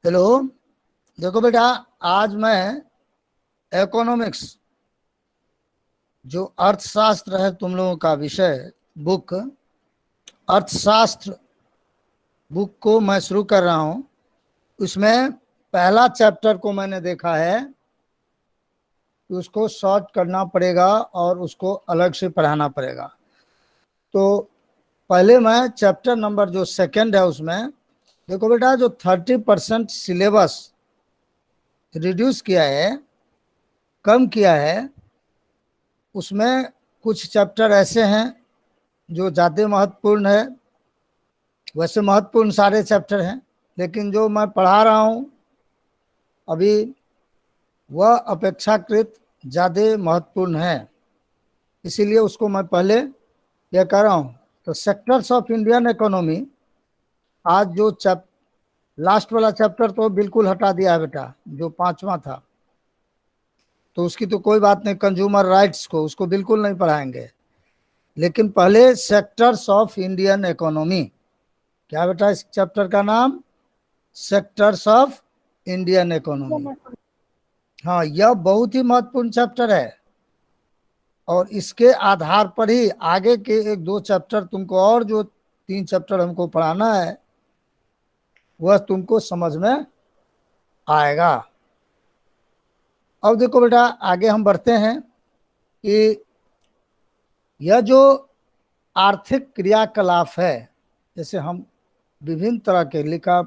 Hello. देखो बेटा, आज मैं इकोनॉमिक्स जो अर्थशास्त्र है तुम लोगों का विषय, बुक अर्थशास्त्र बुक को मैं शुरू कर रहा हूँ। उसमें पहला चैप्टर को मैंने देखा है कि उसको शॉर्ट करना पड़ेगा और उसको अलग से पढ़ाना पड़ेगा। तो पहले मैं चैप्टर नंबर जो सेकंड है उसमें देखो बेटा, जो 30% सिलेबस रिड्यूस किया है, कम किया है, उसमें कुछ चैप्टर ऐसे हैं जो ज़्यादा महत्वपूर्ण है। वैसे महत्वपूर्ण सारे चैप्टर हैं, लेकिन जो मैं पढ़ा रहा हूँ अभी वह अपेक्षाकृत ज़्यादा महत्वपूर्ण है, इसीलिए उसको मैं पहले यह कर रहा हूँ। तो सेक्टर्स ऑफ इंडियन इकोनॉमी, आज जो लास्ट वाला चैप्टर तो बिल्कुल हटा दिया है बेटा, जो पांचवा था, तो उसकी तो कोई बात नहीं। कंज्यूमर राइट्स को उसको बिल्कुल नहीं पढ़ाएंगे, लेकिन पहले सेक्टर्स ऑफ इंडियन इकोनॉमी। क्या बेटा इस चैप्टर का नाम? Sectors of Indian economy. हाँ, यह बहुत ही महत्वपूर्ण चैप्टर है और इसके आधार पर ही आगे के एक दो चैप्टर तुमको, और जो 3 चैप्टर हमको पढ़ाना है, वह तुमको समझ में आएगा। अब देखो बेटा, आगे हम बढ़ते हैं कि यह जो आर्थिक क्रियाकलाप है, जैसे हम विभिन्न तरह के लिखा,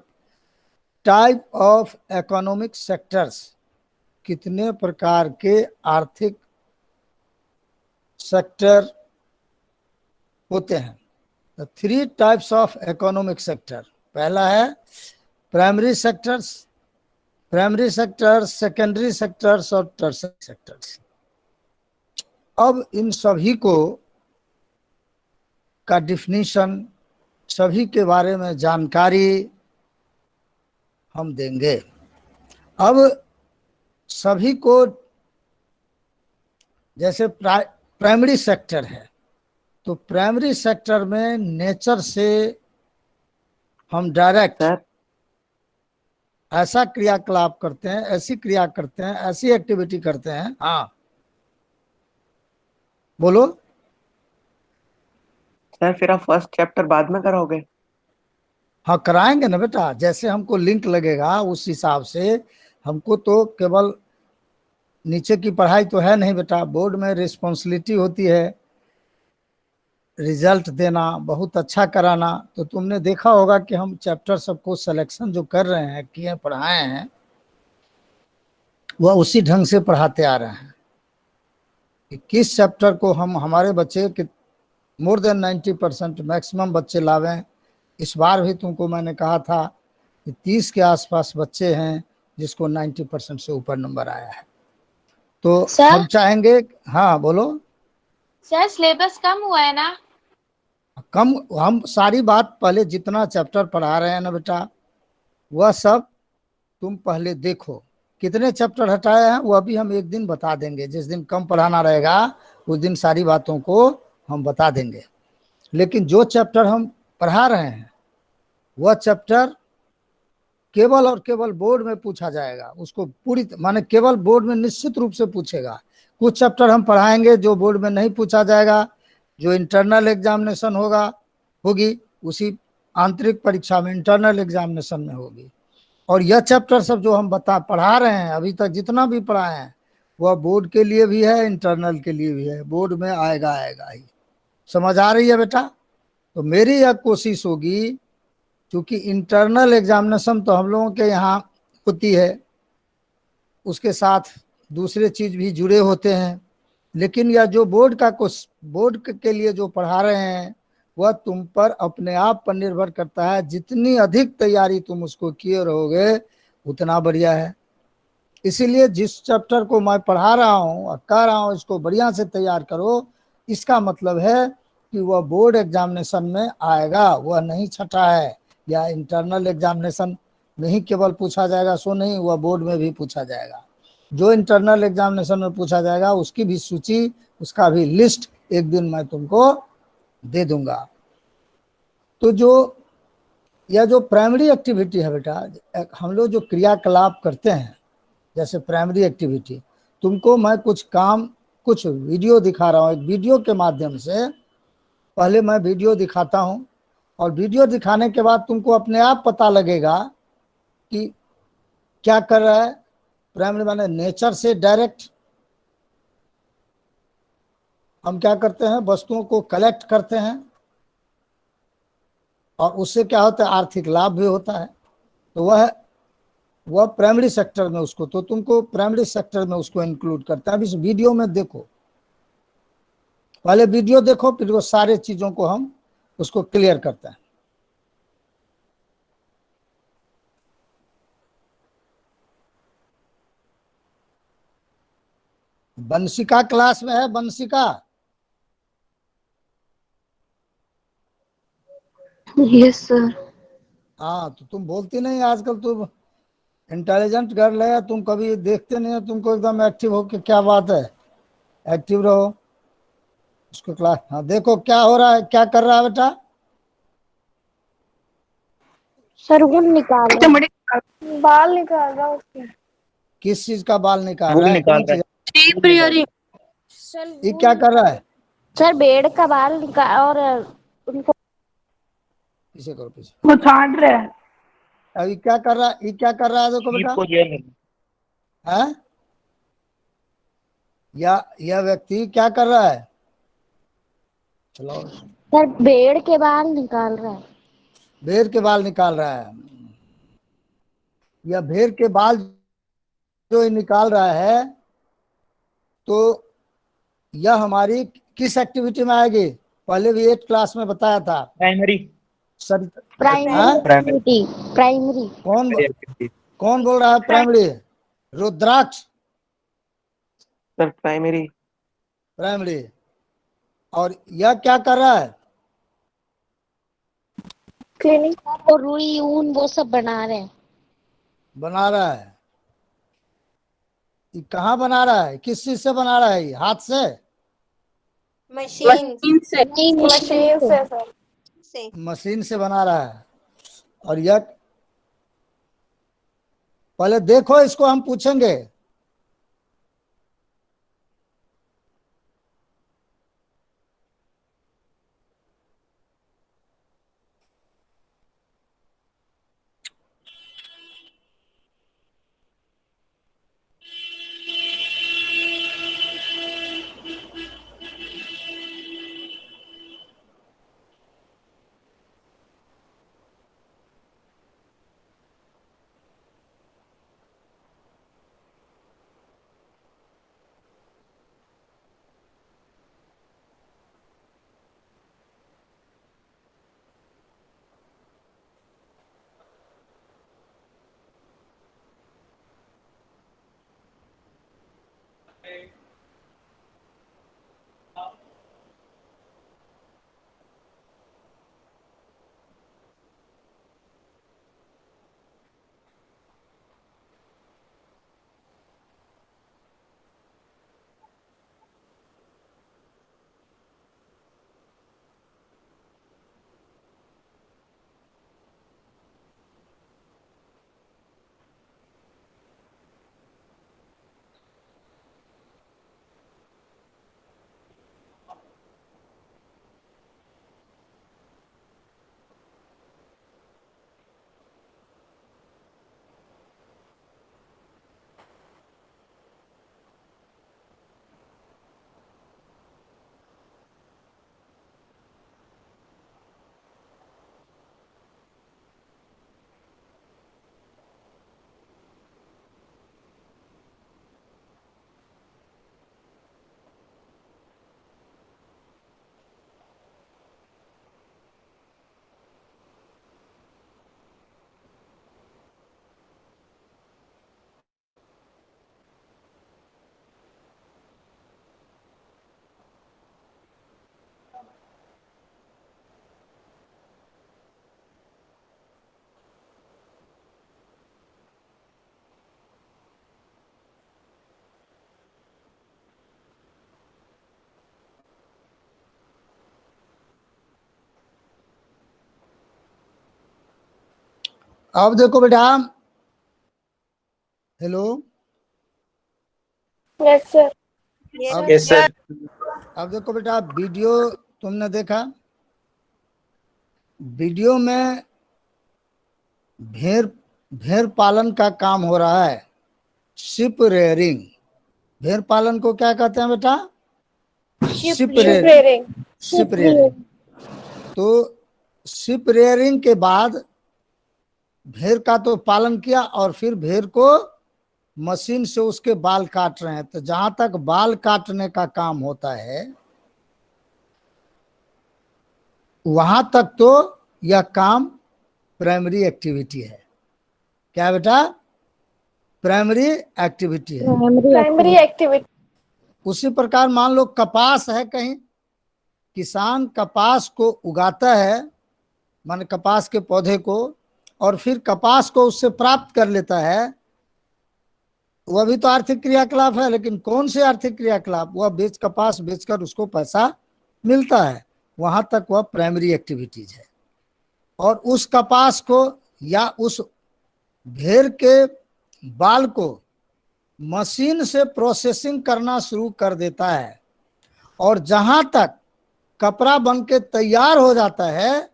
टाइप ऑफ इकोनॉमिक सेक्टर्स, कितने प्रकार के आर्थिक सेक्टर होते हैं। 3 टाइप्स ऑफ इकोनॉमिक सेक्टर। पहला है प्राइमरी सेक्टर्स, सेकेंडरी सेक्टर्स और टर्शियरी सेक्टर्स। अब इन सभी को का डिफिनीशन, सभी के बारे में जानकारी हम देंगे। अब सभी को, जैसे प्राइमरी सेक्टर है, तो प्राइमरी सेक्टर में नेचर से हम डायरेक्ट सर ऐसा क्रियाकलाप करते हैं, ऐसी क्रिया करते हैं, ऐसी एक्टिविटी करते हैं। हाँ बोलो। सर फिर आप फर्स्ट चैप्टर बाद में कराओगे? हाँ कराएंगे ना बेटा, जैसे हमको लिंक लगेगा उस हिसाब से। हमको तो केवल नीचे की पढ़ाई तो है नहीं बेटा, बोर्ड में रिस्पॉन्सिबिलिटी होती है रिजल्ट देना, बहुत अच्छा कराना। तो तुमने देखा होगा कि हम चैप्टर सबको सिलेक्शन जो कर रहे हैं, किए पढ़ाए हैं, वह उसी ढंग से पढ़ाते आ रहे हैं कि किस चैप्टर को हम, हमारे बच्चे कि मोर देन 90% मैक्सिमम बच्चे लावें। इस बार भी तुमको मैंने कहा था कि 30 के आसपास बच्चे हैं जिसको 90% से ऊपर नंबर आया है। तो हम सर चाहेंगे। हाँ बोलो। सर सिलेबस कम हुआ है ना? कम, हम सारी बात पहले जितना चैप्टर पढ़ा रहे हैं ना बेटा, वह सब तुम पहले देखो। कितने चैप्टर हटाए हैं वह भी हम एक दिन बता देंगे, जिस दिन कम पढ़ाना रहेगा उस दिन सारी बातों को हम बता देंगे। लेकिन जो चैप्टर हम पढ़ा रहे हैं वह चैप्टर केवल और केवल बोर्ड में पूछा जाएगा, उसको पूरी माने केवल बोर्ड में निश्चित रूप से पूछेगा। कुछ चैप्टर हम पढ़ाएंगे जो बोर्ड में नहीं पूछा जाएगा, जो इंटरनल एग्जामिनेशन होगी उसी आंतरिक परीक्षा में, इंटरनल एग्जामिनेशन में होगी। और यह चैप्टर सब जो हम पढ़ा रहे हैं अभी तक, जितना भी पढ़ाए हैं, वह बोर्ड के लिए भी है, इंटरनल के लिए भी है। बोर्ड में आएगा ही। समझ आ रही है बेटा? तो मेरी यह कोशिश होगी, क्योंकि इंटरनल एग्जामिनेशन तो हम लोगों के यहाँ होती है, उसके साथ दूसरे चीज भी जुड़े होते हैं, लेकिन यह जो बोर्ड के लिए जो पढ़ा रहे हैं वह तुम पर अपने आप पर निर्भर करता है। जितनी अधिक तैयारी तुम उसको किए रहोगे उतना बढ़िया है। इसीलिए जिस चैप्टर को मैं पढ़ा रहा हूँ और कह रहा हूँ इसको बढ़िया से तैयार करो, इसका मतलब है कि वह बोर्ड एग्जामिनेशन में आएगा, वह नहीं छटा है। या इंटरनल एग्जामिनेशन में ही केवल पूछा जाएगा सो नहीं, वह बोर्ड में भी पूछा जाएगा। जो इंटरनल एग्जामिनेशन में पूछा जाएगा उसकी भी सूची, उसका भी लिस्ट एक दिन मैं तुमको दे दूंगा। तो जो यह जो प्राइमरी एक्टिविटी है बेटा, हम लोग जो क्रियाकलाप करते हैं जैसे प्राइमरी एक्टिविटी, तुमको मैं कुछ काम, कुछ वीडियो दिखा रहा हूँ। एक वीडियो के माध्यम से पहले मैं वीडियो दिखाता हूँ, और वीडियो दिखाने के बाद तुमको अपने आप पता लगेगा कि क्या कर रहा है। प्राइमरी माने नेचर से डायरेक्ट हम क्या करते हैं, वस्तुओं को कलेक्ट करते हैं, और उससे क्या होता है, आर्थिक लाभ भी होता है। तो वह प्राइमरी सेक्टर में उसको, तो तुमको प्राइमरी सेक्टर में उसको इंक्लूड करता है। अब इस वीडियो में देखो, पहले वीडियो देखो, फिर वो सारे चीजों को हम उसको क्लियर करते हैं। बंशिका क्लास में है, बंशिका? Yes sir. हाँ, तो तुम बोलती नहीं आजकल, तुम इंटेलिजेंट गर्ल है, तुम कभी देखते नहीं हो, तुमको एकदम एक्टिव हो के, क्या बात है, एक्टिव रहो। उसको क्लास, हाँ देखो क्या हो रहा है, क्या कर रहा है बेटा? सर वो निकाल रहा है। बाल निकाल रहा है उसके। किस चीज का बाल निकाल वूल रहा है, निकाल कौन रहा चीज? है, वूल निकाल रहा है। सर ये वो क्या कर रहा है? सर बेड़ का बाल निकाल और उनको पीछे करो, पीछे। वो छांट रहा है। अभी क्या कर रहा है, ये क्या कर रहा है, देखो शीप बेटा। को जेल में। है यह व्यक्ति क्या कर रहा है? चलो, सर बेड़ के बाल निकाल रहा है। भेड़ के बाल निकाल रहा है। यह भेड़ के बाल जो ये निकाल रहा है, तो यह हमारी किस एक्टिविटी में आएगी? पहले भी 8 क्लास में बताया था प्राइमरी सर। प्राइमरी हाँ, एक्टिविटी। प्राइमरी। कौन एक्टिविटी। कौन बोल रहा है primary? Rudraksh. Sir primary. Primary. और यह क्या कर रहा है? क्लिनिक और रुई ऊन वो सब बना रहे हैं। बना रहा है। ये कहाँ बना रहा है, किस चीज से बना रहा है, ये हाथ से? मशीन नहीं मशीन से। से। मशीन से बना रहा है। और यह, पहले देखो इसको, हम पूछेंगे। अब देखो बेटा, हेलो, यस सर। अब यस सर। अब देखो बेटा, वीडियो तुमने देखा, वीडियो में भेड़ भेड़ पालन का काम हो रहा है, शिप रेयरिंग। भेड़ पालन को क्या कहते हैं बेटा? Ship rearing. Rearing. Ship rearing. तो शिप रेयरिंग के बाद भेड़ का तो पालन किया और फिर भेड़ को मशीन से उसके बाल काट रहे हैं। तो जहां तक बाल काटने का काम होता है वहां तक तो यह काम प्राइमरी एक्टिविटी है। क्या बेटा? प्राइमरी एक्टिविटी है। Primary activity. उसी प्रकार मान लो कपास है, कहीं किसान कपास को उगाता है, मान कपास के पौधे को, और फिर कपास को उससे प्राप्त कर लेता है, वह भी तो आर्थिक क्रियाकलाप है। लेकिन कौन से आर्थिक क्रियाकलाप? वह कपास बेचकर उसको पैसा मिलता है, वहां तक वह प्राइमरी एक्टिविटीज है। और उस कपास को या उस भेड़ के बाल को मशीन से प्रोसेसिंग करना शुरू कर देता है, और जहां तक कपड़ा बन के तैयार हो जाता है,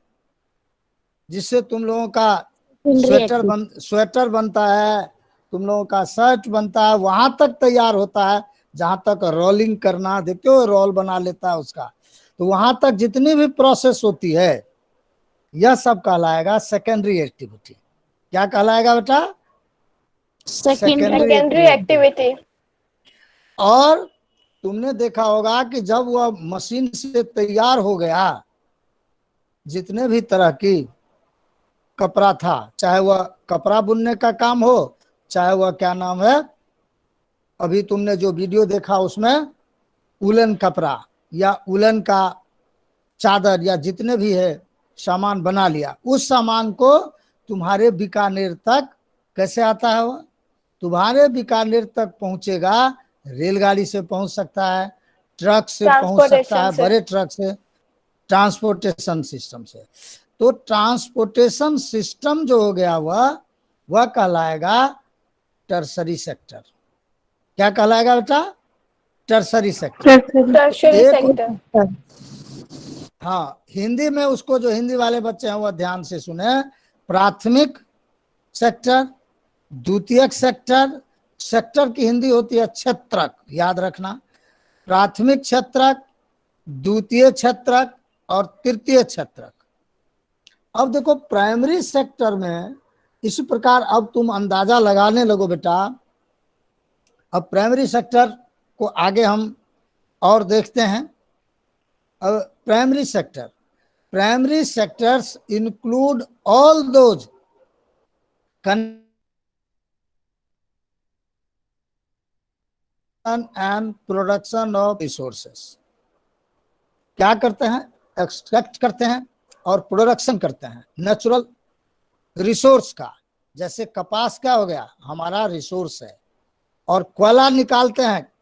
जिससे तुम लोगों का स्वेटर बनता है, तुम लोगों का शर्ट बनता है, वहां तक तैयार होता है। जहां तक रोलिंग करना, देखते हो रोल बना लेता है उसका, तो वहां तक जितनी भी प्रोसेस होती है यह सब कहलाएगा सेकेंडरी एक्टिविटी। क्या कहलाएगा बेटा? Secondary activity. और तुमने देखा होगा कि जब वह मशीन से तैयार हो गया, जितने भी तरह की कपड़ा था, चाहे वह कपड़ा बुनने का काम हो, चाहे वह क्या नाम है, अभी तुमने जो वीडियो देखा उसमें उलन कपड़ा या उलन का चादर या जितने भी है सामान बना लिया, उस सामान को तुम्हारे बीकानेर तक कैसे आता है? वह तुम्हारे बीकानेर तक पहुंचेगा, रेलगाड़ी से पहुंच सकता है, ट्रक से पहुंच सकता है, बड़े ट्रक से, ट्रांसपोर्टेशन सिस्टम से। तो ट्रांसपोर्टेशन सिस्टम जो हो गया वह कहलाएगा टर्सरी सेक्टर। क्या कहलाएगा बेटा? Tertiary sector. हाँ, हिंदी में उसको, जो हिंदी वाले बच्चे हैं वह ध्यान से सुने, प्राथमिक सेक्टर, द्वितीयक सेक्टर, सेक्टर की हिंदी होती है क्षेत्रक, याद रखना, प्राथमिक क्षेत्रक, द्वितीय क्षेत्रक और तृतीय क्षेत्रक। अब देखो प्राइमरी सेक्टर में इसी प्रकार, अब तुम अंदाजा लगाने लगो बेटा। अब प्राइमरी सेक्टर को आगे हम और देखते हैं। अब primary sectors include all those and production of resources. क्या करते हैं? एक्सट्रैक्ट करते हैं और प्रोडक्शन करते हैं नेचुरल रिसोर्स का। जैसे कपास क्या हो गया? हमारा रिसोर्स है। और कोयला निकालते हैं,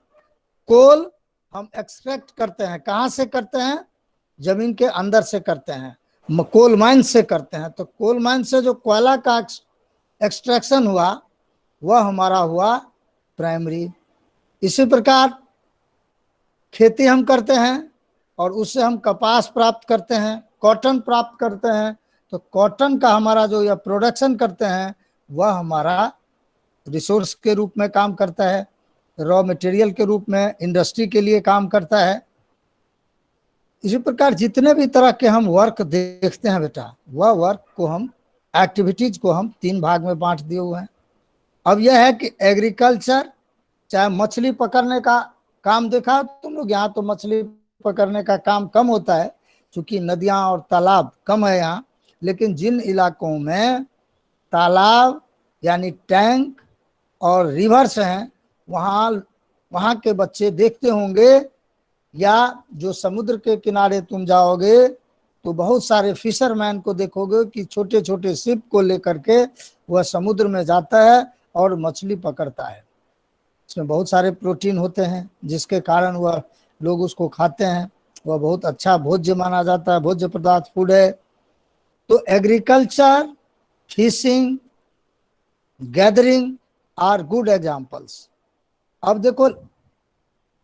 कोल हम एक्सट्रैक्ट करते हैं। कहां से करते हैं? जमीन के अंदर से करते हैं, कोल माइन से करते हैं। तो कोल माइन से जो कोयला का एक्सट्रैक्शन हुआ वह हमारा हुआ प्राइमरी। इसी प्रकार खेती हम करते हैं और उससे हम कपास प्राप्त करते हैं, कॉटन प्राप्त करते हैं। तो कॉटन का हमारा जो यह प्रोडक्शन करते हैं वह हमारा रिसोर्स के रूप में काम करता है, रॉ मटेरियल के रूप में इंडस्ट्री के लिए काम करता है। इसी प्रकार जितने भी तरह के हम वर्क देखते हैं बेटा, वह वर्क को हम, एक्टिविटीज को हम 3 भाग में बांट दिए हुए हैं। अब यह है कि एग्रीकल्चर, चाहे मछली पकड़ने का काम देखा तुम लोग, यहाँ तो मछली पकड़ने का काम कम होता है क्योंकि नदियां और तालाब कम है यहाँ। लेकिन जिन इलाकों में तालाब यानी टैंक और रिवर्स हैं, वहाँ के बच्चे देखते होंगे, या जो समुद्र के किनारे तुम जाओगे तो बहुत सारे फिशरमैन को देखोगे कि छोटे छोटे शिप को लेकर के वह समुद्र में जाता है और मछली पकड़ता है। इसमें बहुत सारे प्रोटीन होते हैं जिसके कारण वह लोग उसको खाते हैं। वह बहुत अच्छा भोज्य माना जाता है, भोज्य पदार्थ फूड है। तो agriculture, fishing, gathering are good examples. अब देखो,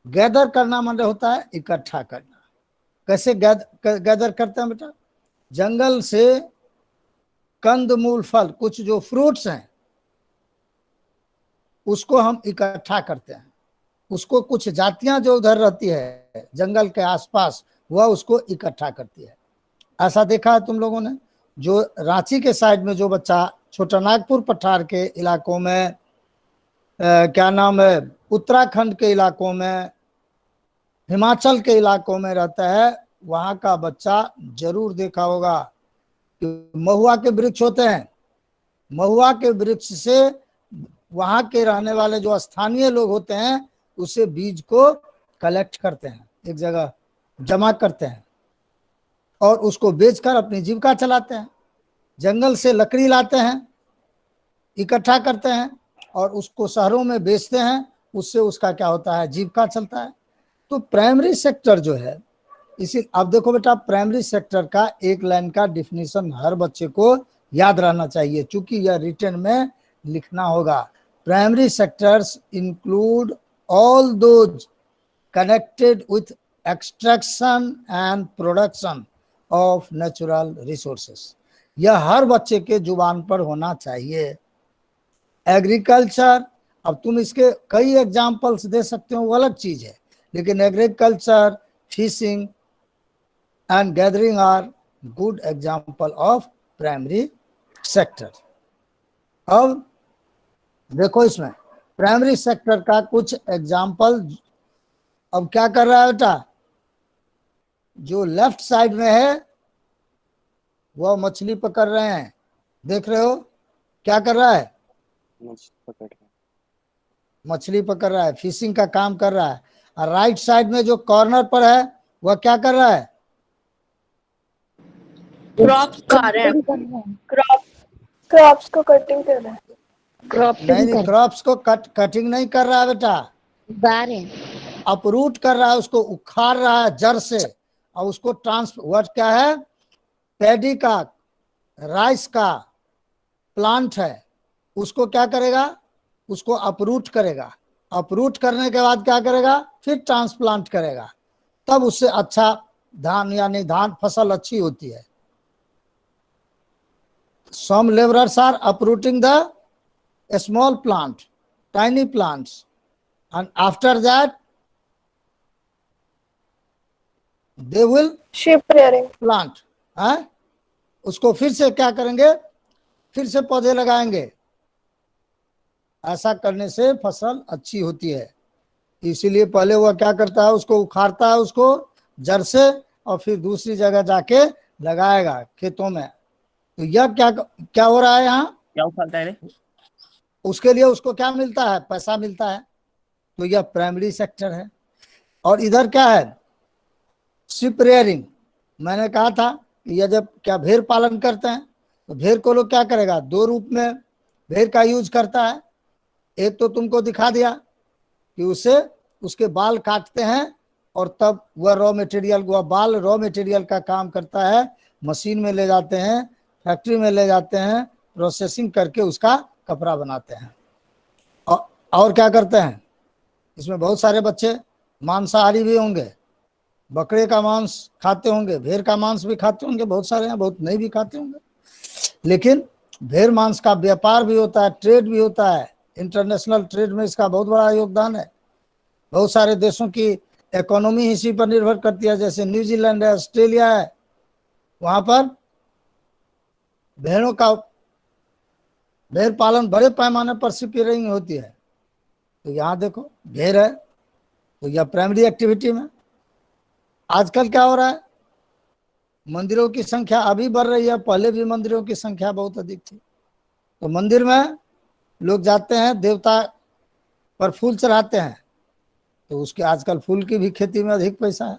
गैदर करना मतलब होता है इकट्ठा करना। कैसे गैदर करते हैं बेटा? जंगल से कंद मूल फल, कुछ जो फ्रूट्स हैं उसको हम इकट्ठा करते हैं। उसको कुछ जातियां जो उधर रहती है जंगल के आसपास, वह उसको इकट्ठा करती है। ऐसा देखा है तुम लोगों ने? जो रांची के साइड में जो बच्चा छोटा नागपुर पठार के इलाकों में, क्या नाम है, उत्तराखंड के इलाकों में, हिमाचल के इलाकों में रहता है, वहां का बच्चा जरूर देखा होगा कि महुआ के वृक्ष होते हैं। महुआ के वृक्ष से वहां के रहने वाले जो स्थानीय लोग होते हैं उसे बीज को कलेक्ट करते हैं, एक जगह जमा करते हैं और उसको बेचकर अपनी जीविका चलाते हैं। जंगल से लकड़ी लाते हैं, इकट्ठा करते हैं और उसको शहरों में बेचते हैं। उससे उसका क्या होता है, जीविका चलता है। तो प्राइमरी सेक्टर जो है, इसी, अब देखो बेटा, प्राइमरी सेक्टर का एक लाइन का डिफिनीशन हर बच्चे को याद रहना चाहिए, क्योंकि यह रिटन में लिखना होगा। Primary sectors include all those connected with extraction and production of natural resources. यह हर बच्चे के जुबान पर होना चाहिए। एग्रीकल्चर, अब तुम इसके कई एग्जाम्पल्स दे सकते हो, वो अलग चीज है, लेकिन agriculture, fishing and gathering are good example of primary sector. अब देखो इसमें प्राइमरी सेक्टर का कुछ एग्जाम्पल। अब क्या कर रहा है बेटा? जो लेफ्ट साइड में है वह मछली पकड़ रहे हैं, देख रहे हो? क्या कर रहा है? मछली पकड़ रहा है, फिशिंग का काम कर रहा है। और राइट साइड में जो कॉर्नर पर है वह क्या कर रहा है? क्रॉप्स खा रहे हैं। क्रॉप्स को कटिंग कर रहा है। नहीं, क्रॉप्स को कटिंग नहीं कर रहा है बेटा, अपरूट कर रहा है, उसको उखाड़ रहा है जड़ से और उसको वर्ड क्या है? पैडी का, राइस का प्लांट है, उसको क्या करेगा? उसको अपरूट करेगा। अपरूट करने के बाद क्या करेगा? फिर ट्रांसप्लांट करेगा, तब उससे अच्छा धान, यानी धान फसल अच्छी होती है। Some laborers are uprooting the small plant, tiny plants, and after that they will ship rearing. plant, है? उसको फिर से क्या करेंगे? फिर से पौधे लगाएंगे। ऐसा करने से फसल अच्छी होती है। इसीलिए पहले वह क्या करता है? उसको उखाड़ता है, उसको जड़ से, और फिर दूसरी जगह जाके लगाएगा खेतों में। तो यह क्या क्या हो रहा है यहाँ? क्या उखाड़ता है रे? उसके लिए उसको क्या मिलता है? पैसा मिलता है। तो यह प्राइमरी सेक्टर है। और इधर क्या है? Ship rearing. मैंने कहा था कि यह जब क्या भेड़ पालन करते हैं तो भेड़ को लोग क्या करेगा? दो रूप में भेड़ का यूज करता है। एक तो तुमको दिखा दिया कि उसे उसके बाल काटते हैं और तब वह रॉ मटेरियल, वह बाल रॉ मटेरियल का काम करता है। मशीन में ले जाते हैं, फैक्ट्री में ले जाते हैं, प्रोसेसिंग करके उसका कपड़ा बनाते हैं। और क्या करते हैं? इसमें बहुत सारे बच्चे मांसाहारी भी होंगे, बकरे का मांस खाते होंगे, भेड़ का मांस भी खाते होंगे, बहुत सारे हैं, बहुत नहीं भी खाते होंगे। लेकिन भेड़ मांस का व्यापार भी होता है, ट्रेड भी होता है। इंटरनेशनल ट्रेड में इसका बहुत बड़ा योगदान है। बहुत सारे देशों की इकोनॉमी इसी पर निर्भर करती है, जैसे न्यूजीलैंड है, ऑस्ट्रेलिया है, वहां पर भेड़ पालन बड़े पैमाने पर शिप रेयरिंग होती है। तो यहाँ देखो भेड़ है, तो यह प्राइमरी एक्टिविटी में। आजकल क्या हो रहा है? मंदिरों की संख्या अभी बढ़ रही है, पहले भी मंदिरों की संख्या बहुत अधिक थी। तो मंदिर में लोग जाते हैं, देवता पर फूल चढ़ाते हैं, तो उसके आजकल फूल की भी खेती में अधिक पैसा है।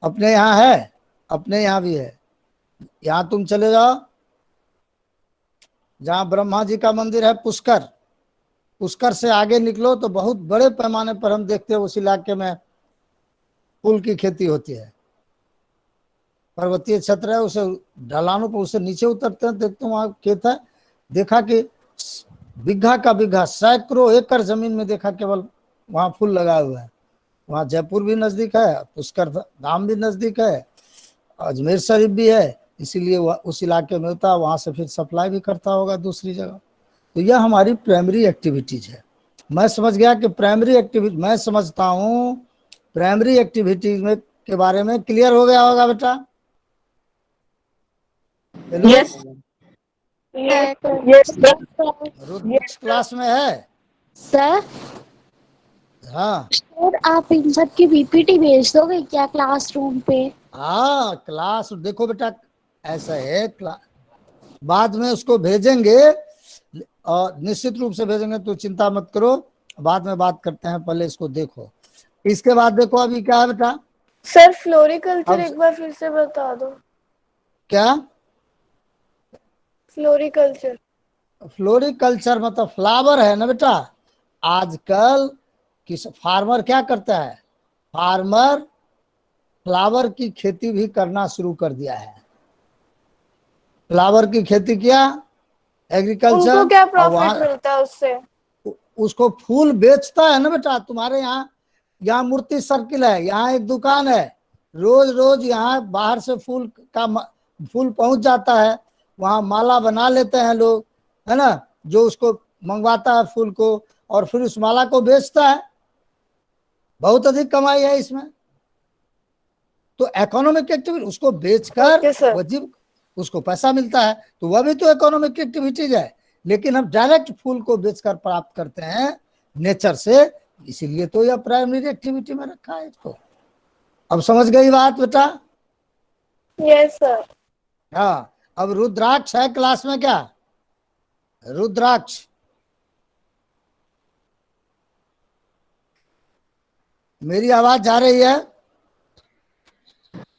अपने यहाँ है, अपने यहाँ भी है। यहाँ तुम चले जाओ, जहाँ ब्रह्मा जी का मंदिर है, पुष्कर, पुष्कर से आगे निकलो तो बहुत बड़े पैमाने पर हम देखते हैं उस इलाके में फूल की खेती होती है। पर्वतीय क्षेत्र है, उसे ढलानों पर, उसे नीचे उतरते हैं, देखते हैं वहाँ खेत है। देखा कि बीघा का बीघा, सैकड़ों एकड़ जमीन में देखा केवल वहां फूल लगा हुआ है। वहां जयपुर भी नजदीक है, पुष्कर धाम भी नजदीक है, अजमेर शरीफ भी है, इसीलिए उस इलाके में होता है, वहां से फिर सप्लाई भी करता होगा दूसरी जगह। तो यह हमारी प्राइमरी एक्टिविटीज है। मैं समझ गया कि प्राइमरी एक्टिविटी, मैं समझता हूं प्राइमरी एक्टिविटीज में के बारे में क्लियर हो गया होगा बेटा। Hello, Yes. Yes Rudra class में है? सर। हाँ सर आप इन सब की पीपीटी भेज दोगे क्या क्लासरूम पे? हाँ, क्लास देखो बेटा, ऐसा है बाद में उसको भेजेंगे और निश्चित रूप से भेजेंगे, तो चिंता मत करो, बाद में बात करते हैं, पहले इसको देखो। इसके बाद देखो अभी क्या है बेटा। सर फ्लोरिकल्चर अब एक बार फिर से बता दो। क्या? फ्लोरिकल्चर। फ्लोरिकल्चर मतलब फ्लावर है ना बेटा। आजकल किस फार्मर क्या करता है, फार्मर फ्लावर की खेती भी करना शुरू कर दिया है। फ्लावर की खेती किया, एग्रीकल्चर, उनको क्या और प्रॉफिट वहां मिलता है उससे? उसको फूल बेचता है ना बेटा। तुम्हारे यहाँ, यहाँ मूर्ति सर्किल है, यहाँ एक दुकान है, रोज रोज यहाँ बाहर से फूल पहुंच जाता है, वहां माला बना लेते हैं लोग, है ना, जो उसको मंगवाता है फूल को, और फिर उस माला को बेचता है। बहुत अधिक कमाई है इसमें। तो इकोनॉमिक एक्टिविटी, उसको बेचकर ओके सर। वजीब उसको पैसा मिलता है, तो वह भी तो इकोनॉमिक एक्टिविटीज है। लेकिन हम डायरेक्ट फूल को बेचकर प्राप्त करते हैं नेचर से, इसीलिए तो यह प्राइमरी एक्टिविटी में रखा है इसको। अब समझ गई बात बेटा? Yes sir. हाँ, अब रुद्राक्ष है क्लास में क्या? रुद्राक्ष, मेरी आवाज जा रही है?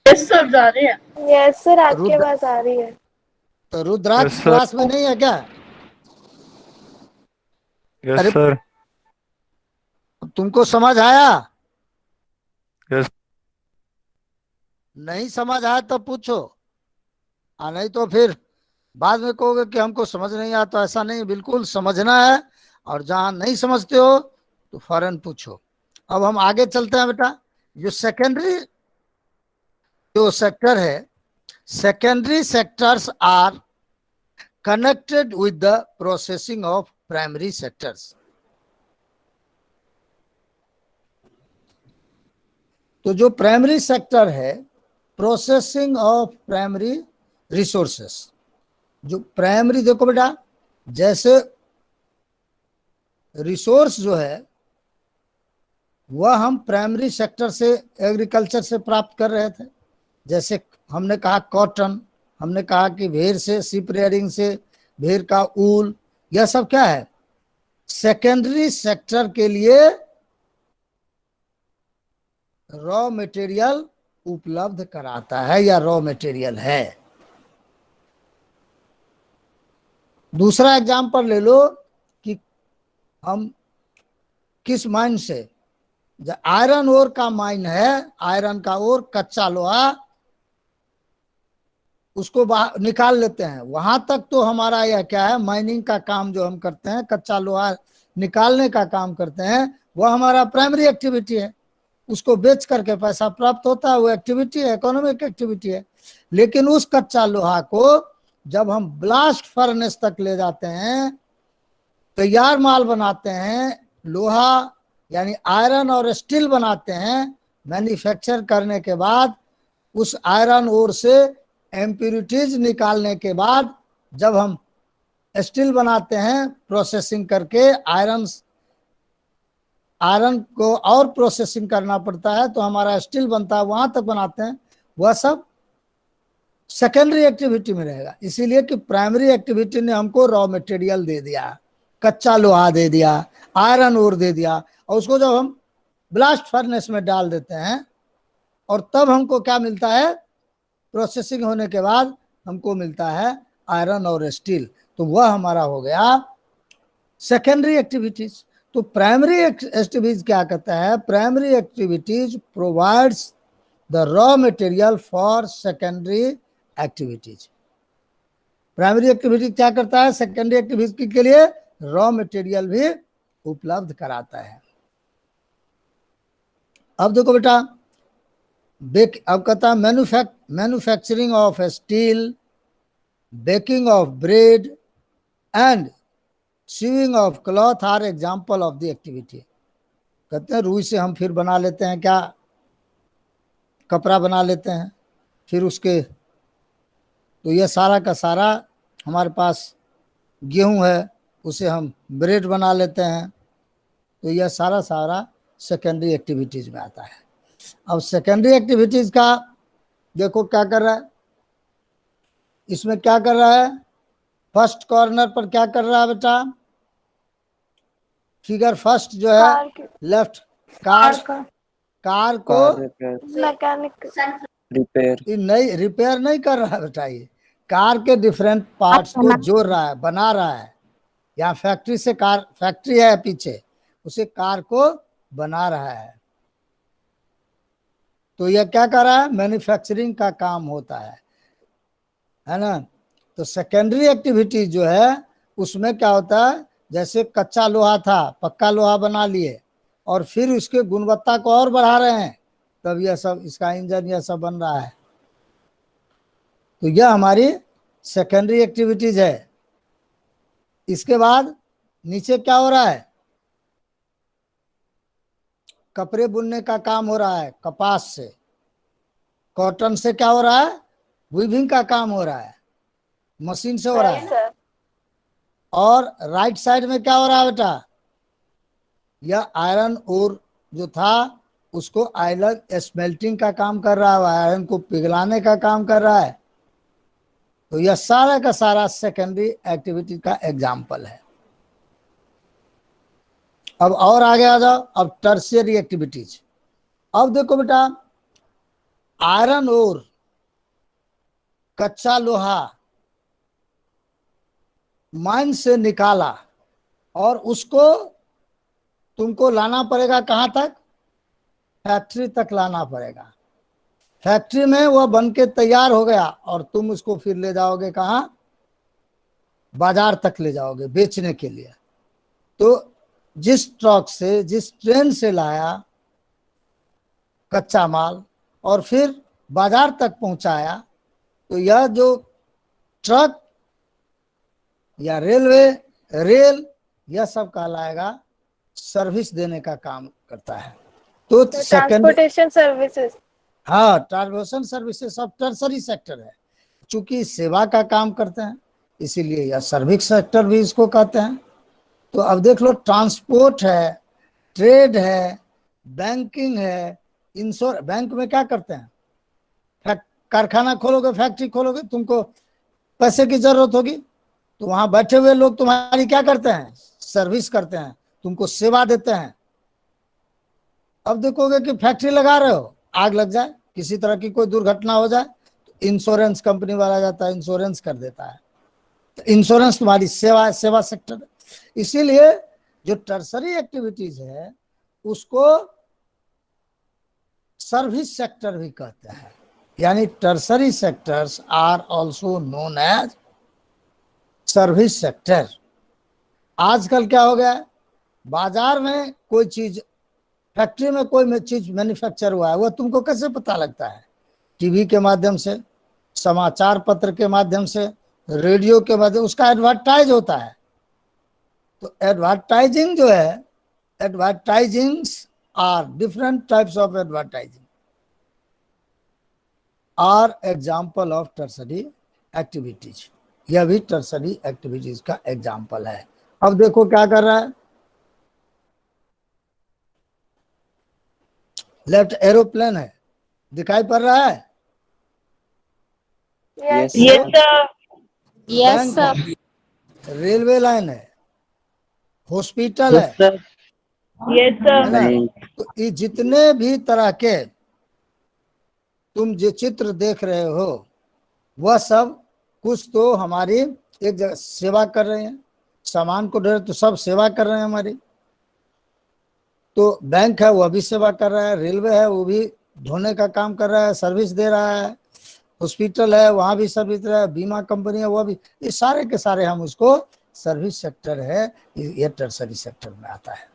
Yes sir, जा रहे हैं। यस सर आपके रुद्र पास आ रही है। तो रुद्राक्ष यस क्लास में नहीं है क्या? यस अरे सर। तुमको समझ आया? यस नहीं समझ आया तो पूछो, नहीं तो फिर बाद में कहोगे कि हमको समझ नहीं आता। ऐसा नहीं, बिल्कुल समझना है, और जहां नहीं समझते हो तो फौरन पूछो। अब हम आगे चलते हैं बेटा। जो सेकेंडरी जो सेक्टर है, secondary sectors are connected with the processing of primary sectors. तो जो प्राइमरी सेक्टर है, प्रोसेसिंग ऑफ प्राइमरी रिसोर्सेस, जो प्राइमरी, देखो बेटा, जैसे रिसोर्स जो है वह हम प्राइमरी सेक्टर से, एग्रीकल्चर से प्राप्त कर रहे थे। जैसे हमने कहा कॉटन, हमने कहा कि भेड़ से, शिप रेयरिंग से भेड़ का ऊल, यह सब क्या है, सेकेंडरी सेक्टर के लिए रॉ मटेरियल उपलब्ध कराता है, या रॉ मटेरियल है। दूसरा एग्जांपल ले लो कि हम किस माइन से, आयरन ओर का माइन है, आयरन का ओर, कच्चा लोहा, उसको निकाल लेते हैं। वहां तक तो हमारा यह क्या है, माइनिंग का काम जो हम करते हैं, कच्चा लोहा निकालने का काम करते हैं, वह हमारा प्राइमरी एक्टिविटी है। उसको बेच करके पैसा प्राप्त होता है, वो एक्टिविटी है, इकोनॉमिक एक्टिविटी है। लेकिन उस कच्चा लोहा को जब हम ब्लास्ट फर्नेस तक ले जाते हैं, तैयार माल बनाते हैं, लोहा यानी आयरन और स्टील बनाते हैं, मैन्युफैक्चर करने के बाद उस आयरन ओर से इम्प्यूरिटीज निकालने के बाद जब हम स्टील बनाते हैं, प्रोसेसिंग करके आयरन को और प्रोसेसिंग करना पड़ता है, तो हमारा स्टील बनता है, वहां तक बनाते हैं, वह सब सेकेंडरी एक्टिविटी में रहेगा। इसीलिए कि प्राइमरी एक्टिविटी ने हमको रॉ मटेरियल दे दिया, कच्चा लोहा दे दिया, आयरन ओर दे दिया, और उसको जब हम ब्लास्ट फर्नेस में डाल देते हैं, और तब हमको क्या मिलता है, प्रोसेसिंग होने के बाद हमको मिलता है आयरन और स्टील। तो वह हमारा हो गया सेकेंडरी एक्टिविटीज। तो प्राइमरी एक्टिविटीज क्या कहता है, primary activities provides the raw material for secondary activities. Primary activity क्या करता है, सेकेंडरी एक्टिविटी के लिए रॉ मटेरियल भी उपलब्ध कराता है। अब देखो बेटा, अब कहता है manufacturing of steel, baking of bread and sewing of cloth are example of the activity. कहते हैं रुई से हम फिर बना लेते हैं क्या, कपड़ा बना लेते हैं, फिर उसके तो यह सारा का सारा हमारे पास गेहूं है, उसे हम ब्रेड बना लेते हैं, तो यह सारा सारा सेकेंडरी एक्टिविटीज में आता है। अब सेकेंडरी एक्टिविटीज का देखो क्या कर रहा है, इसमें क्या कर रहा है, फर्स्ट कॉर्नर पर क्या कर रहा है बेटा, फिगर फर्स्ट जो है लेफ्ट, कार को मैकेनिक रिपेयर नहीं रिपेयर नहीं कर रहा है बेटा, ये कार के डिफरेंट पार्ट्स को जोड़ रहा है, बना रहा है। यहाँ फैक्ट्री से कार, फैक्ट्री है पीछे, उसे कार को बना रहा है, तो यह क्या कर रहा है, मैन्युफैक्चरिंग का काम होता है ना। तो सेकेंडरी एक्टिविटी जो है उसमें क्या होता है, जैसे कच्चा लोहा था, पक्का लोहा बना लिए और फिर उसके गुणवत्ता को और बढ़ा रहे हैं, तब यह सब, इसका इंजन यह सब बन रहा है। तो यह हमारी सेकेंडरी एक्टिविटीज है। इसके बाद नीचे क्या हो रहा है, कपड़े बुनने का काम हो रहा है, कपास से, कॉटन से क्या हो रहा है, वीविंग का काम हो रहा है, मशीन से हो रहा है। और राइट साइड में क्या हो रहा है बेटा, यह आयरन ओर जो था उसको आयरन स्मेल्टिंग का काम कर रहा है, आयरन को पिघलाने का काम कर रहा है। तो यह सारा का सारा सेकेंडरी एक्टिविटी का एग्जाम्पल है। अब और आगे आ जाओ, अब टर्शियरी एक्टिविटीज। अब देखो बेटा, आयरन ओर, कच्चा लोहा माइन से निकाला और उसको तुमको लाना पड़ेगा कहां तक, फैक्ट्री तक लाना पड़ेगा। फैक्ट्री में वह बन के तैयार हो गया और तुम उसको फिर ले जाओगे कहां, बाजार तक ले जाओगे बेचने के लिए। तो जिस ट्रक से, जिस ट्रेन से लाया कच्चा माल और फिर बाजार तक पहुंचाया, तो यह जो ट्रक या रेल यह सब कहलाएगा सर्विस देने का काम करता है। तो ट्रांसपोर्टेशन सर्विसेज, हाँ, ट्रांसपोर्टेशन सर्विसेज सब टर्सरी सेक्टर है। चूंकि सेवा का काम करते हैं इसीलिए यह सर्विस सेक्टर भी इसको कहते हैं। तो अब देख लो, ट्रांसपोर्ट है, ट्रेड है, बैंकिंग है, इंश्योरेंस। बैंक में क्या करते हैं, कारखाना खोलोगे, फैक्ट्री खोलोगे, तुमको पैसे की जरूरत होगी, तो वहां बैठे हुए लोग तुम्हारी क्या करते हैं, सर्विस करते हैं, तुमको सेवा देते हैं। अब देखोगे कि फैक्ट्री लगा रहे हो, आग लग जाए, किसी तरह की कोई दुर्घटना हो जाए, तो इंश्योरेंस कंपनी वाला जाता है, इंश्योरेंस कर देता है। तो इंश्योरेंस तुम्हारी सेवा सेक्टर है। इसीलिए जो टर्सरी एक्टिविटीज है उसको सर्विस सेक्टर भी कहते हैं। यानी tertiary sectors are also known as service sector. आजकल क्या हो गया, बाजार में कोई चीज, फैक्ट्री में कोई चीज मैन्युफैक्चर हुआ है, वो तुमको कैसे पता लगता है, टीवी के माध्यम से, समाचार पत्र के माध्यम से, रेडियो के माध्यम, उसका एडवर्टाइज होता है। तो एडवर्टाइजिंग जो है, advertisings are different types of advertising are example of tertiary activities. यह भी टर्सरी एक्टिविटीज का एग्जाम्पल है। अब देखो क्या कर रहा है, लेफ्ट एरोप्लेन है, दिखाई पड़ रहा है, यस बैंक है, रेलवे लाइन है, हॉस्पिटल है, है ना। तो ये जितने भी तरह के तुम जो चित्र देख रहे हो वह सब कुछ तो हमारी एक जगह सेवा कर रहे हैं, सामान को दे रहे तो सब सेवा कर रहे हैं हमारी। तो बैंक है वह भी सेवा कर रहा है, रेलवे है वो भी ढोने का काम कर रहा है, सर्विस दे रहा है, हॉस्पिटल है वहाँ भी सर्विस दे रहा है, बीमा कंपनी है वह भी, ये सारे के सारे हम उसको सर्विस सेक्टर है, ये टर्सरी सेक्टर में आता है।